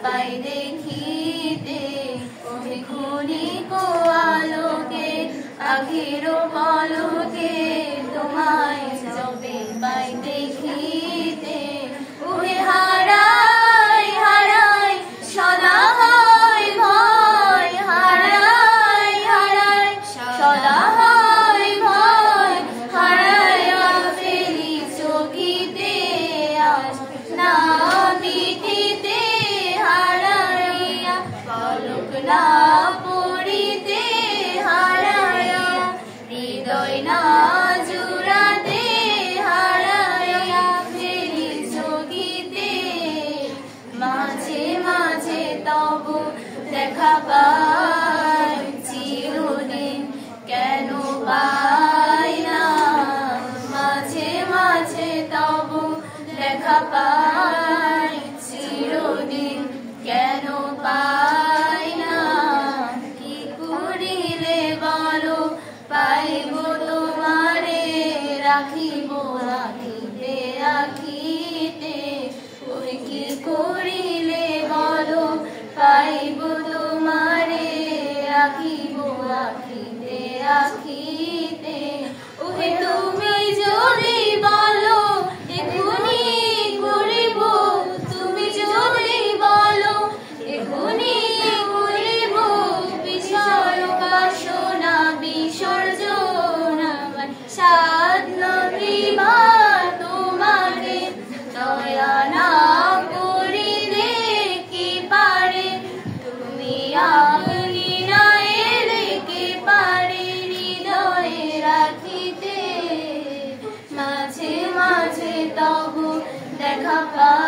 পাই দেখিতে ওহে ক্ষণিক আলোকে আখির পলকে তোমায় যবে পাই দেখিতে ওহে হারাই হারাই সদা হয় ভয় হারাই হারাই সদা হয় ভয় হারাইয়া ফেলি চকিতে আজ না মিটিতে হারাইয়া পলক না পড়িতে হারাইয়া হৃদয় না জুড়াতে হারাইয়া ফেলি চকিতে মাঝে মাঝে তবু দেখা পাই চিরদিন কেন পাই না মাঝে মাঝে তবু দেখা পাই চিরদিন কেন পাই না কি করিলে বলো পাইব তোমারে রাখিব রাখিতে রাখিতে ওই কি করিলে বলো পাইব তোমারে রাখিব রাখিতে রাখিতে ওহে তুমি যদি বলো এখুনি করিব তুমি যদি বলো এখুনি করিব বিষয় বাসনা বিসর্জন আমার সাধন কৃপা তোমারে দয়া না করিলে কি পারে তুমি আগলি না এলে কি পারে হৃদয়ে রাখিতে মাঝে মাঝে তবু দেখা পাই